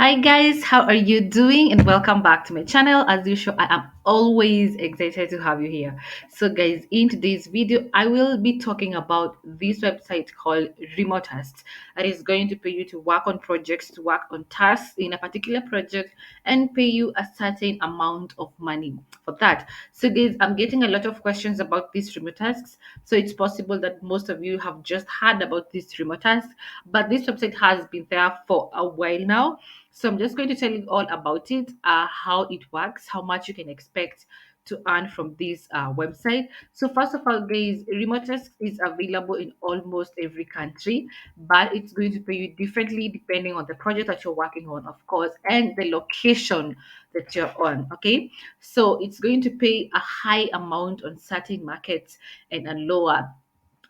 Hi guys, how are you doing? And welcome back to my channel. As usual, I am always excited to have you here. So guys, in today's video, I will be talking about this website called Remotasks. That is going to pay you to work on projects, to work on tasks in a particular project and pay you a certain amount of money for that. So guys, I'm getting a lot of questions about these Remotasks. So it's possible that most of you have just heard about this Remotasks, but this website has been there for a while now. So I'm just going to tell you all about it, how it works, how much you can expect to earn from this website. So first of all, guys, remote task is available in almost every country, but it's going to pay you differently depending on the project that you're working on, of course, and the location that you're on. Okay, so it's going to pay a high amount on certain markets and a lower,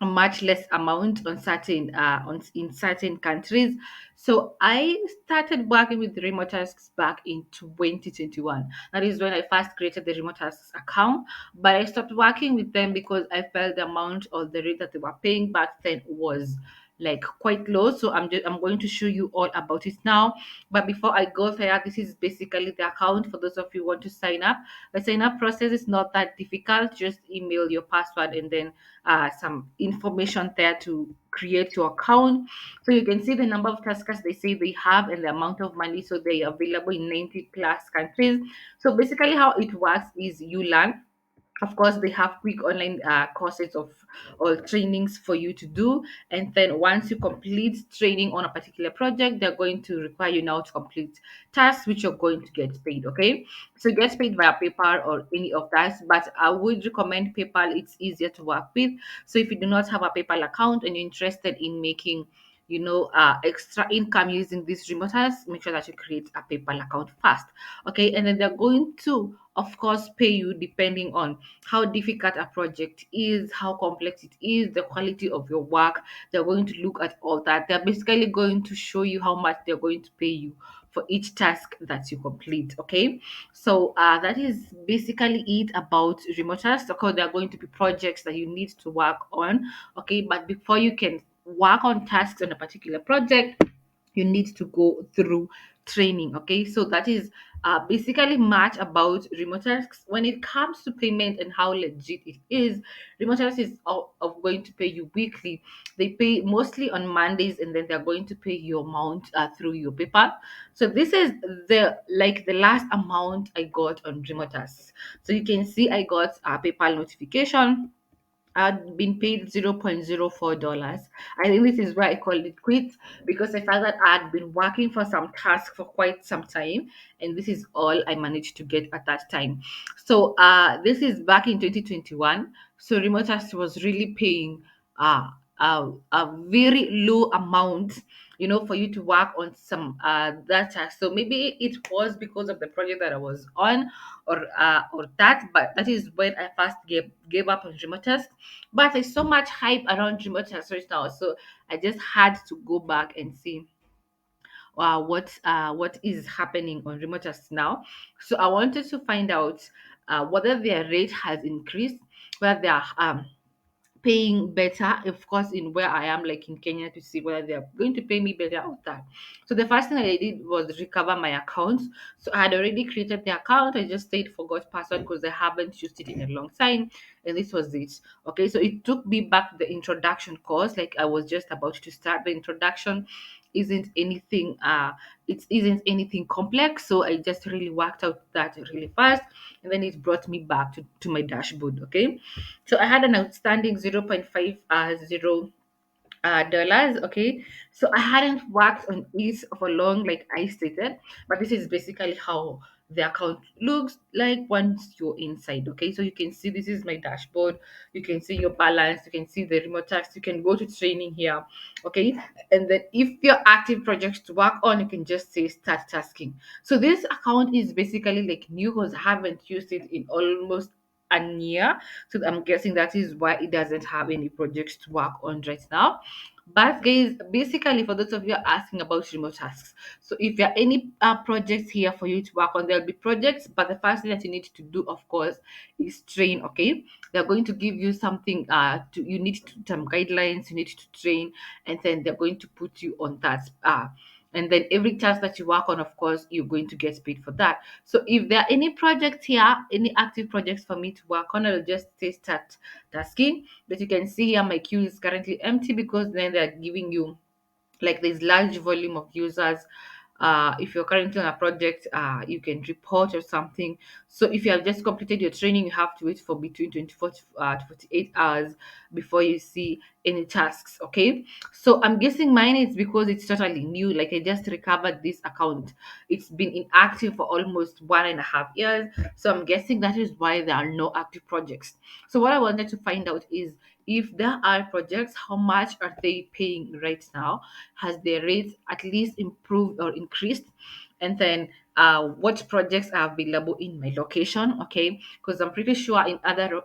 a much less amount on certain in certain countries. So I started working with remote tasks back in 2021. That is when I first created the remote tasks account, but I stopped working with them because I felt the amount or the rate that they were paying back then was like quite low. So I'm going to show you all about it now. But before I go there, this is basically the account for those of you who want to sign up. The sign up process is not that difficult. Just email your password and then some information there to create your account. So you can see the number of taskers they say they have and the amount of money. So they are available in 90 plus countries. So basically, how it works is you learn. Of course, they have quick online courses of or trainings for you to do, and then once you complete training on a particular project, they're going to require you now to complete tasks which you're going to get paid. Okay, so get paid via PayPal or any of that, but I would recommend PayPal. It's easier to work with. So if you do not have a PayPal account and you're interested in making extra income using these remote tasks, make sure that you create a PayPal account first. Okay, and then they're going to, of course, pay you depending on how difficult a project is, how complex it is, the quality of your work. They're going to look at all that. They're basically going to show you how much they're going to pay you for each task that you complete. Okay, so that is basically it about remote tasks. Of course, there are going to be projects that you need to work on. Okay, but before you can work on tasks on a particular project, you need to go through training. Okay, so that is basically much about remote tasks. When it comes to payment and how legit it is, remote tasks is of going to pay you weekly. They pay mostly on Mondays, and then they're going to pay you amount through your PayPal. So this is the last amount I got on remote tasks. So you can see I got a PayPal notification. I'd been paid $0.04. I think this is why I called it quit, because I felt that I'd been working for some task for quite some time, and this is all I managed to get at that time. So this is back in 2021. So remote task was really paying uh, a very low amount, for you to work on some that task. So maybe it was because of the project that I was on, or that, but that is when I first gave up on remote task. But there's so much hype around remote research now, so I just had to go back and see what is happening on remote tasks now. So I wanted to find out whether their rate has increased, whether they are paying better, of course, in where I am, like in Kenya, to see whether they are going to pay me better out there. So the first thing I did was recover my account. So I had already created the account. I just stayed forgot password because I haven't used it in a long time. And this was it. Okay, so it took me back to the introduction course. Like I was just about to start. The introduction isn't anything it isn't anything complex. So I just really worked out that really fast, and then it brought me back to my dashboard. Okay, so I had an outstanding 0.50 dollars. Okay, so I hadn't worked on it for long, like I stated, but this is basically how the account looks like once you're inside. Okay, so you can see this is my dashboard. You can see your balance. You can see the remote task. You can go to training here. Okay, and then if your active projects to work on, you can just say start tasking. So this account is basically like new because I haven't used it in almost a year. So I'm guessing that is why it doesn't have any projects to work on right now. But guys, basically for those of you asking about remote tasks, so if there are any projects here for you to work on, there'll be projects, but the first thing that you need to do, of course, is train. Okay, they're going to give you something you need to some guidelines, you need to train, and then they're going to put you on that and then every task that you work on, of course, you're going to get paid for that. So if there are any projects here, any active projects for me to work on, I'll just say start tasking. But you can see here my queue is currently empty because then they're giving you like there's large volume of users. If you're currently on a project, you can report or something. So if you have just completed your training, you have to wait for between 24 to 48 hours before you see any tasks. Okay, so I'm guessing mine is because it's totally new. Like I just recovered this account, it's been inactive for almost 1.5 years. So I'm guessing that is why there are no active projects. So what I wanted to find out is, if there are projects, how much are they paying right now? Has their rates at least improved or increased? And then what projects are available in my location? Okay, because I'm pretty sure in other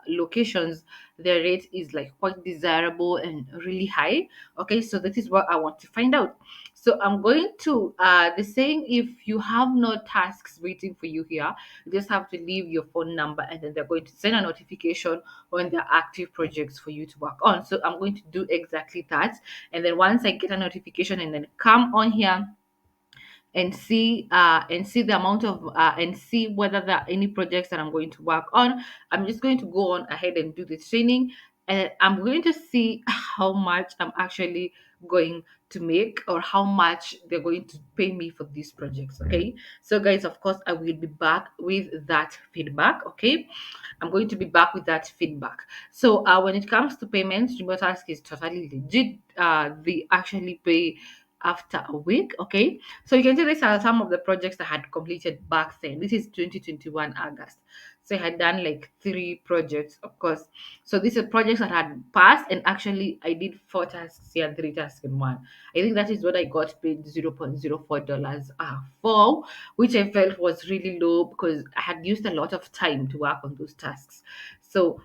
locations the rate is like quite desirable and really high. Okay, so that is what I want to find out. So I'm going to the saying, if you have no tasks waiting for you here, you just have to leave your phone number, and then they're going to send a notification when there are active projects for you to work on. So I'm going to do exactly that. And then once I get a notification and then come on here and see the amount of and see whether there are any projects that I'm going to work on, I'm just going to go on ahead and do the training, and I'm going to see how much I'm actually going to make, or how much they're going to pay me for these projects. Okay, so guys, of course I will be back with that feedback. Okay, I'm going to be back with that feedback. So when it comes to payments, Remotask is totally legit. They actually pay after a week. Okay, so you can see these are some of the projects I had completed back then. This is 2021 August. So I had done like 3 projects, of course. So these are projects that had passed, and actually I did 4 tasks here, 3 tasks in one. I think that is what I got paid $0.04 for, which I felt was really low because I had used a lot of time to work on those tasks. So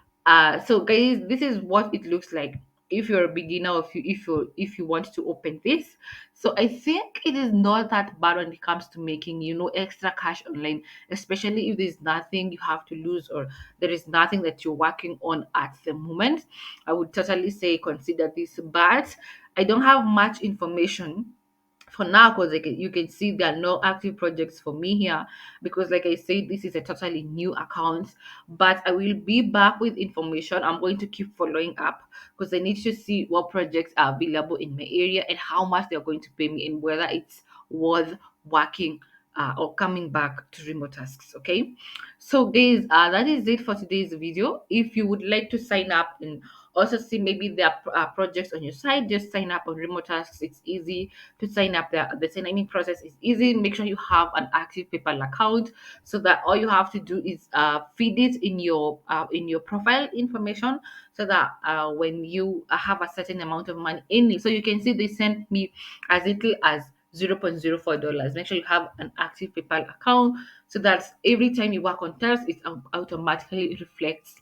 so guys, this is what it looks like if you're a beginner, or if you want to open this. So I think it is not that bad when it comes to making, extra cash online, especially if there's nothing you have to lose, or there is nothing that you're working on at the moment. I would totally say consider this, but I don't have much information for now, because like you can see there are no active projects for me here, because like I said, this is a totally new account. But I will be back with information. I'm going to keep following up, because I need to see what projects are available in my area and how much they're going to pay me, and whether it's worth working or coming back to remote tasks. Okay, so guys, that is it for today's video. If you would like to sign up and also see maybe there are projects on your side, just sign up on remote tasks. It's easy to sign up there. The signing process is easy. Make sure you have an active PayPal account, so that all you have to do is feed it in your profile information, so that when you have a certain amount of money in it, so you can see they sent me as little as $0.04. Make sure you have an active PayPal account, so that every time you work on tasks, it automatically reflects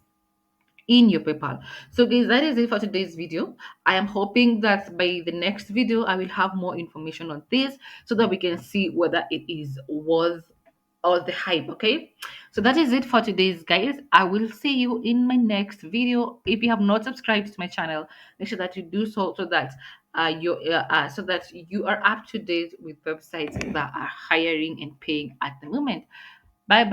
in your PayPal. So guys, that is it for today's video. I am hoping that by the next video I will have more information on this, so that we can see whether it is worth all the hype. Okay, so that is it for today's, guys. I will see you in my next video. If you have not subscribed to my channel, make sure that you do so, so that you are up to date with websites that are hiring and paying at the moment. Bye bye.